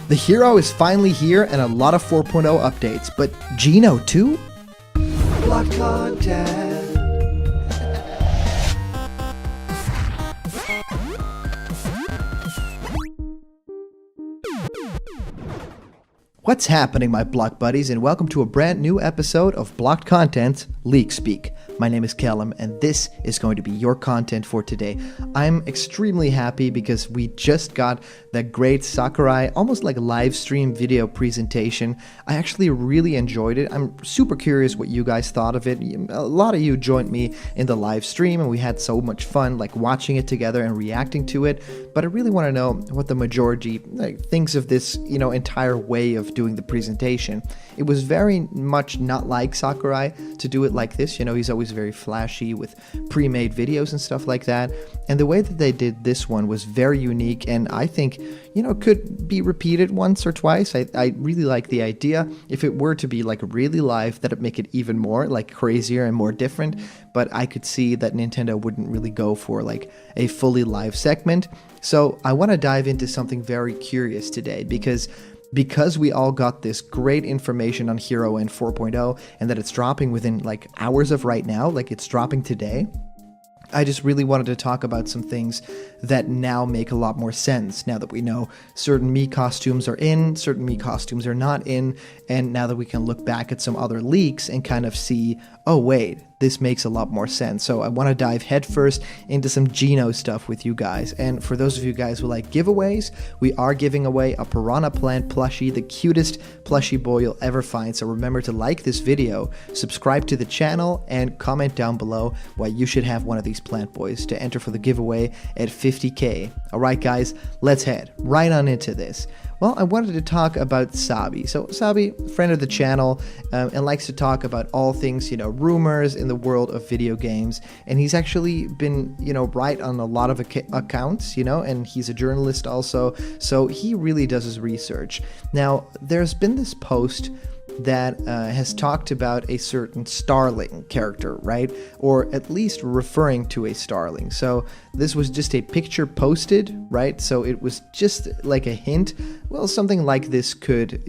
The hero is finally here and a lot of 4.0 updates, but Geno too? Blocked content. What's happening, my Block buddies, and welcome to a brand new episode of Blocked Content Leak Speak. My name is Callum, and this is going to be your content for today. I'm extremely happy because we just got that great Sakurai, almost like a live stream video presentation. I actually really enjoyed it. I'm super curious what you guys thought of it. A lot of you joined me in the live stream, and we had so much fun like watching it together and reacting to it. But I really want to know what the majority thinks of this, entire way of doing the presentation. It was very much not like Sakurai to do it like this. He's always very flashy with pre-made videos and stuff like that. And the way that they did this one was very unique, and I think, could be repeated once or twice. I really like the idea. If it were to be like really live, that'd make it even more like crazier and more different. But I could see that Nintendo wouldn't really go for like a fully live segment. So I want to dive into something very curious today because we all got this great information on Hero and 4.0 and that it's dropping within like hours of right now, like it's dropping today. I just really wanted to talk about some things that now make a lot more sense now that we know certain Mii costumes are in, certain Mii costumes are not in, and now that we can look back at some other leaks and kind of see, oh wait, this makes a lot more sense. So I want to dive headfirst into some Geno stuff with you guys. And for those of you guys who like giveaways, we are giving away a piranha plant plushie, the cutest plushie boy you'll ever find. So remember to like this video, subscribe to the channel, and comment down below why you should have one of these plant boys to enter for the giveaway at 50k. Alright guys, let's head right on into this. Well, I wanted to talk about Sabi. So Sabi, friend of the channel, and likes to talk about all things, rumors in the world of video games. And he's actually been, right on a lot of accounts, and he's a journalist also. So he really does his research. Now, there's been this post that has talked about a certain STARLING character, right? Or at least referring to a STARLING. So this was just a picture posted, right? So it was just like a hint. Well, something like this could,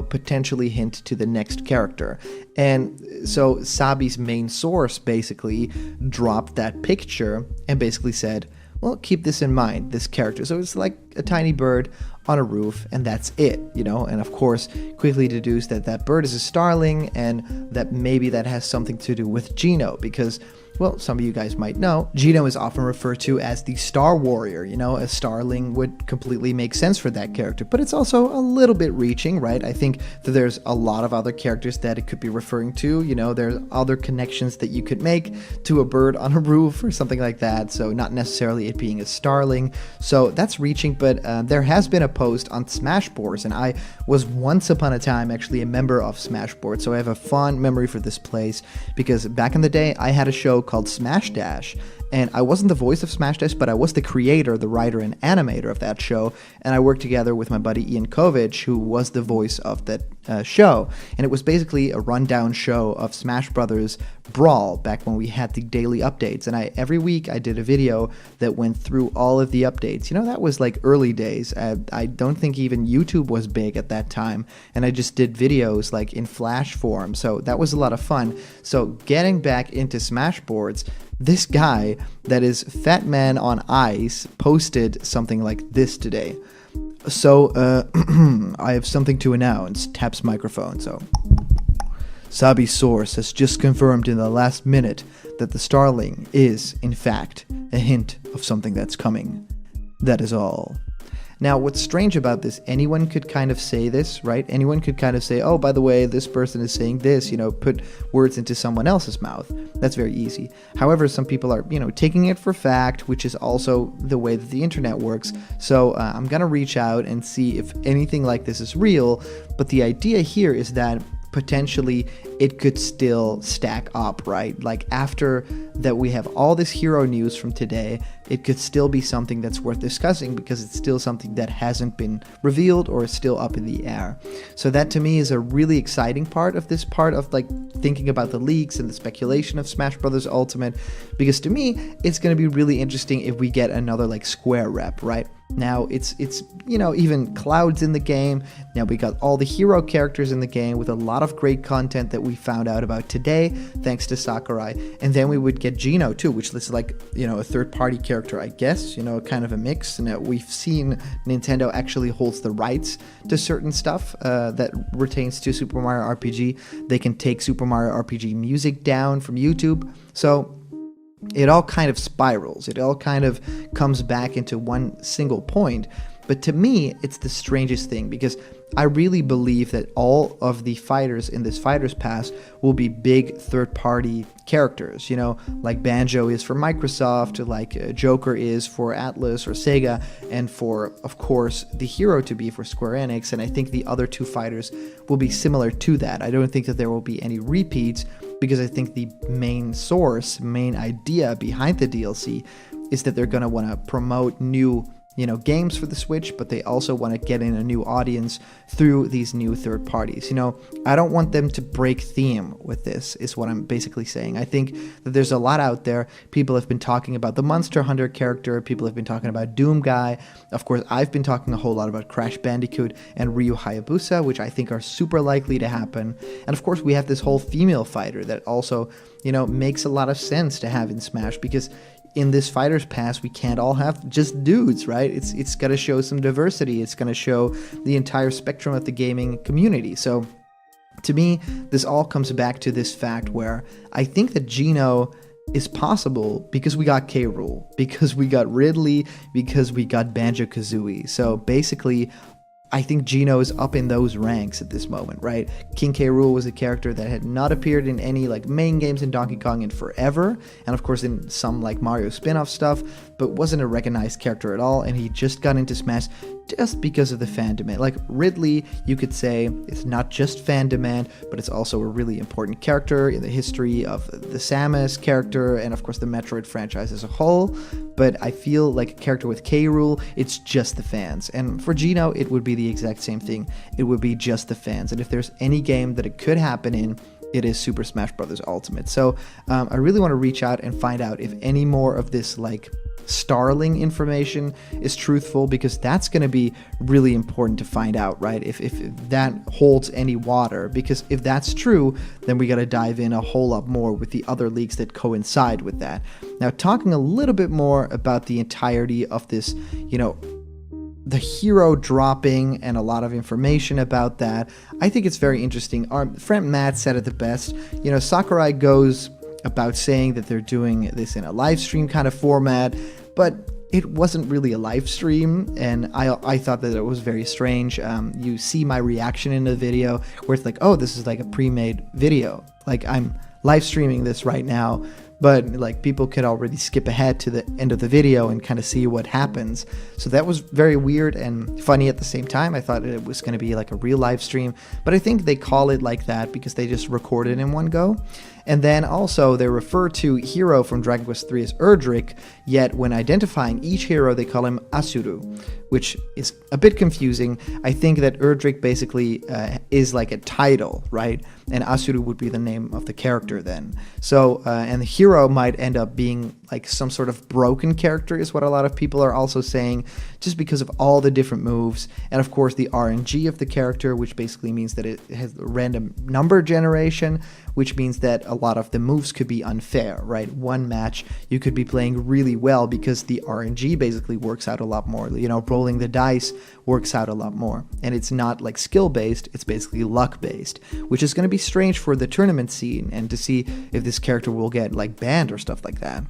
potentially hint to the next character. And so Sabi's main source basically dropped that picture and basically said, well, keep this in mind, this character. So it's like a tiny bird on a roof, and that's it, and of course quickly deduced that that bird is a STARLING and that maybe that has something to do with Geno because, well, some of you guys might know, Geno is often referred to as the Star Warrior. A STARLING would completely make sense for that character, but it's also a little bit reaching, right? I think that there's a lot of other characters that it could be referring to, there's other connections that you could make to a bird on a roof or something like that, so not necessarily it being a STARLING. So that's reaching, but there has been a post on Smashboards, and I was once upon a time actually a member of Smashboards, so I have a fond memory for this place because back in the day I had a show called Smash Dash, and I wasn't the voice of Smash Dash, but I was the creator, the writer, and animator of that show, and I worked together with my buddy Ian Kovic, who was the voice of that show, and it was basically a rundown show of Smash Brothers Brawl back when we had the daily updates, and every week I did a video that went through all of the updates. That was like early days. I don't think even YouTube was big at that time, and I just did videos like in Flash form, so that was a lot of fun. So getting back into Smashboards, this guy that is Fat Man on Ice posted something like this today. So, I have something to announce, taps microphone, so. Sabi's source has just confirmed in the last minute that the STARLING is, in fact, a hint of something that's coming. That is all. Now, what's strange about this, anyone could kind of say this, right? Anyone could kind of say, oh, by the way, this person is saying this, put words into someone else's mouth. That's very easy. However, some people are, taking it for fact, which is also the way that the internet works. So I'm going to reach out and see if anything like this is real. But the idea here is that potentially it could still stack up, right? Like after that we have all this hero news from today, it could still be something that's worth discussing because it's still something that hasn't been revealed or is still up in the air. So that to me is a really exciting part of this part of like thinking about the leaks and the speculation of Smash Bros. Ultimate, because to me it's going to be really interesting if we get another like Square rep, right? Now it's even Cloud's in the game. Now we got all the hero characters in the game with a lot of great content that we found out about today thanks to Sakurai. And then we would get Geno too, which is like, a third-party character, I guess, kind of a mix. And we've seen Nintendo actually holds the rights to certain stuff that pertains to Super Mario RPG. They can take Super Mario RPG music down from YouTube. So it all kind of spirals. It all kind of comes back into one single point. But to me, it's the strangest thing, because I really believe that all of the fighters in this Fighters Pass will be big third-party characters, like Banjo is for Microsoft, like Joker is for Atlas or Sega, and for, of course, the hero to be for Square Enix. And I think the other two fighters will be similar to that. I don't think that there will be any repeats, because I think the main idea behind the DLC is that they're going to want to promote new games for the Switch, but they also want to get in a new audience through these new third parties. I don't want them to break theme with this, is what I'm basically saying. I think that there's a lot out there. People have been talking about the Monster Hunter character. People have been talking about Doom Guy. Of course, I've been talking a whole lot about Crash Bandicoot and Ryu Hayabusa, which I think are super likely to happen. And of course, we have this whole female fighter that also, makes a lot of sense to have in Smash, because in this Fighters Pass, we can't all have just dudes, right? It's got to show some diversity. It's going to show the entire spectrum of the gaming community. So to me, this all comes back to this fact where I think that Geno is possible because we got K. Rool, because we got Ridley, because we got Banjo-Kazooie. So basically, I think Geno is up in those ranks at this moment, right? King K. Rool was a character that had not appeared in any main games in Donkey Kong in forever, and of course in some Mario spin-off stuff, but wasn't a recognized character at all, and he just got into Smash just because of the fan demand. Ridley, you could say, it's not just fan demand, but it's also a really important character in the history of the Samus character, and of course the Metroid franchise as a whole. But I feel like a character with K. Rool, it's just the fans. And for Geno, it would be the exact same thing. It would be just the fans. And if there's any game that it could happen in, it is Super Smash Bros. Ultimate. So I really want to reach out and find out if any more of this STARLING information is truthful, because that's going to be really important to find out, right? If that holds any water, because if that's true, then we got to dive in a whole lot more with the other leaks that coincide with that. Now, talking a little bit more about the entirety of this, the hero dropping and a lot of information about that, I think it's very interesting. Our friend Matt said it the best. Sakurai goes about saying that they're doing this in a live stream kind of format, but it wasn't really a live stream, and I thought that it was very strange. You see my reaction in the video where it's oh, this is a pre-made video. I'm live streaming this right now, but people could already skip ahead to the end of the video and kind of see what happens. So that was very weird and funny at the same time. I thought it was going to be a real live stream, but I think they call it like that because they just record it in one go. And then also they refer to hero from Dragon Quest III as Erdrick, yet when identifying each hero they call him Asuru, which is a bit confusing. I think that Erdrick basically is a title, right? And Asuru would be the name of the character then. So, and the hero might end up being some sort of broken character is what a lot of people are also saying, just because of all the different moves. And of course the RNG of the character, which basically means that it has random number generation, which means that a lot of the moves could be unfair, right? One match you could be playing really well because the RNG basically works out a lot more. Rolling the dice works out a lot more. And it's not skill-based, it's basically luck-based, which is going to be strange for the tournament scene and to see if this character will get banned or stuff like that.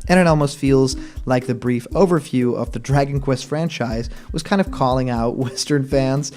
And it almost feels like the brief overview of the Dragon Quest franchise was kind of calling out Western fans,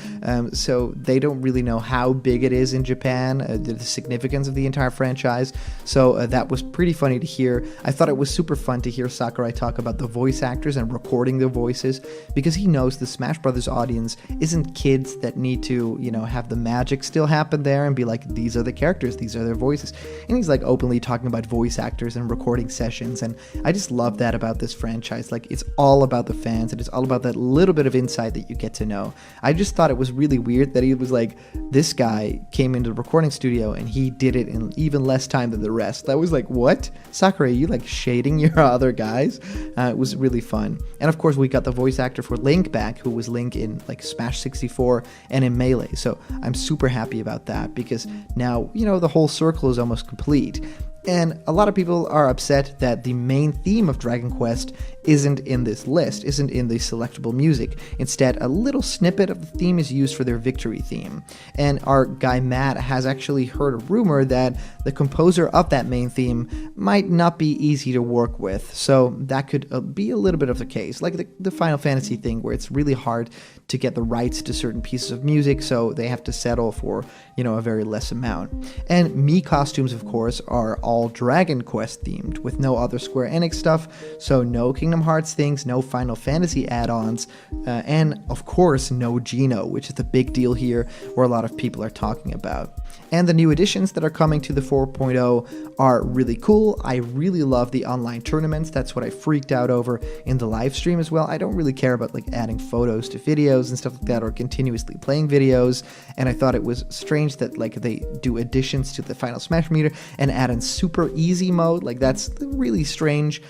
so they don't really know how big it is in Japan, the significance of the entire franchise. So that was pretty funny to hear. I thought it was super fun to hear Sakurai talk about the voice actors and recording the voices, because he knows the Smash Brothers audience isn't kids that need to, have the magic still happen there and be these are the characters, these are their voices. And he's openly talking about voice actors and recording sessions and I just love that about this franchise. Like, it's all about the fans, and it's all about that little bit of insight that you get to know. I just thought it was really weird that he was like, this guy came into the recording studio and he did it in even less time than the rest. I was like, what? Sakurai, you like shading your other guys? It was really fun. And of course, we got the voice actor for Link back, who was Link in like Smash 64 and in Melee. So I'm super happy about that, because now, you know, the whole circle is almost complete. And a lot of people are upset that the main theme of Dragon Quest isn't in this list, isn't in the selectable music. Instead, a little snippet of the theme is used for their victory theme. And our guy Matt has actually heard a rumor that the composer of that main theme might not be easy to work with. So that could be a little bit of the case, like the Final Fantasy thing, where it's really hard to get the rights to certain pieces of music, so they have to settle for, you know, a very less amount. And Mii costumes, of course, are all Dragon Quest themed, with no other Square Enix stuff, so no Kingdom Hearts things, no Final Fantasy add-ons, and of course no Geno, which is the big deal here, where a lot of people are talking about. And the new additions that are coming to the 4.0 are really cool. I really love the online tournaments. That's what I freaked out over in the live stream as well. I don't really care about like adding photos to videos and stuff like that, or continuously playing videos. And I thought it was strange that like they do additions to the Final Smash meter and add in super easy mode. Like, that's really strange.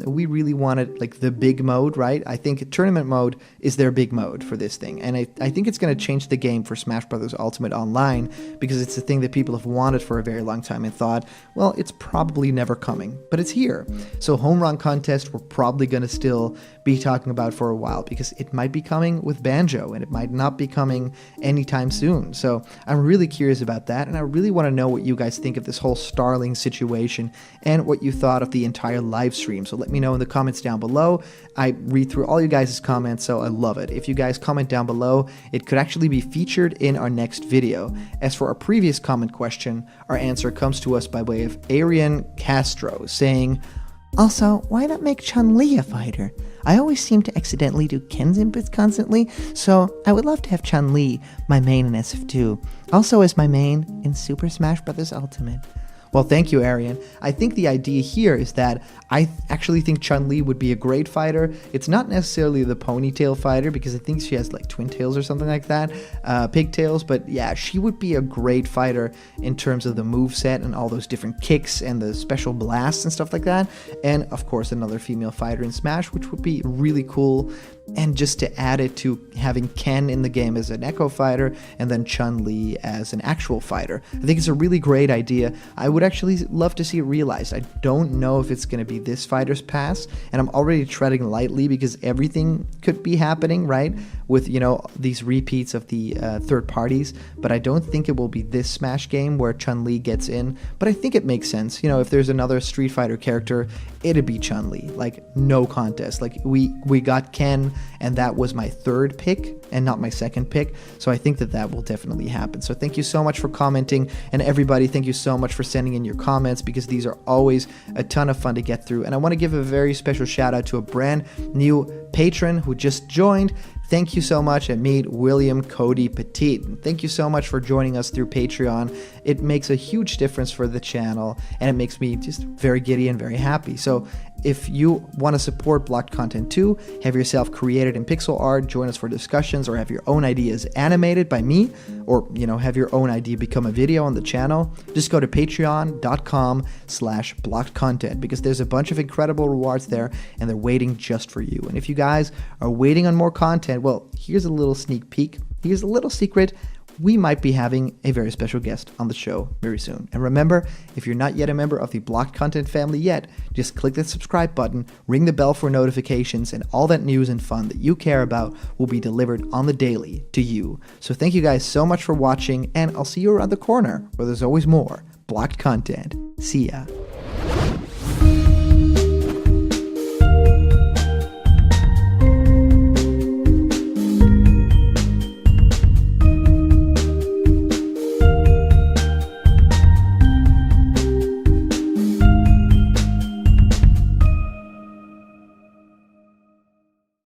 We really wanted like the big mode, right? I think tournament mode is their big mode for this thing, and I think it's going to change the game for Smash Bros. Ultimate Online, because it's a thing that people have wanted for a very long time and thought, well, it's probably never coming, but it's here. So Home Run Contest, we're probably going to still be talking about for a while, because it might be coming with Banjo, and it might not be coming anytime soon. So I'm really curious about that, and I really want to know what you guys think of this whole Starling situation and what you thought of the entire live stream. So let me know in the comments down below. I read through all you guys' comments, so I love it. If you guys comment down below, it could actually be featured in our next video. As for our previous comment question, our answer comes to us by way of Arian Castro, saying, also, why not make Chun-Li a fighter? I always seem to accidentally do Ken's inputs constantly, so I would love to have Chun-Li, my main in SF2, also as my main in Super Smash Bros. Ultimate. Well, thank you, Arian. I think the idea here is that I actually think Chun-Li would be a great fighter. It's not necessarily the ponytail fighter, because I think she has like twin tails or something like that, pigtails, but yeah, she would be a great fighter in terms of the moveset and all those different kicks and the special blasts and stuff like that. And of course, another female fighter in Smash, which would be really cool. And just to add it to having Ken in the game as an Echo fighter, and then Chun-Li as an actual fighter. I think it's a really great idea. I would actually love to see it realized. I don't know if it's going to be this fighter's pass, and I'm already treading lightly because everything could be happening, right? With, you know, these repeats of the third parties, but I don't think it will be this Smash game where Chun-Li gets in, but I think it makes sense. You know, if there's another Street Fighter character, it'd be Chun-Li, like no contest. Like we got Ken, and that was my third pick and not my second pick, so I think that will definitely happen. So thank you so much for commenting, and everybody, thank you so much for sending in your comments, because these are always a ton of fun to get through. And I want to give a very special shout out to a brand new patron who just joined. Thank you so much. I meet William Cody Petit. Thank you so much for joining us through Patreon. It makes a huge difference for the channel, and it makes me just very giddy and very happy. So if you want to support Blocked Content too, have yourself created in pixel art, join us for discussions, or have your own ideas animated by me, or, you know, have your own idea become a video on the channel, just go to patreon.com/blockedcontent, because there's a bunch of incredible rewards there, and they're waiting just for you. And if you guys are waiting on more content, well, here's a little sneak peek. Here's a little secret. We might be having a very special guest on the show very soon. And remember, if you're not yet a member of the Blocked Content family yet, just click that subscribe button, ring the bell for notifications, and all that news and fun that you care about will be delivered on the daily to you. So thank you guys so much for watching, and I'll see you around the corner, where there's always more Blocked Content. See ya.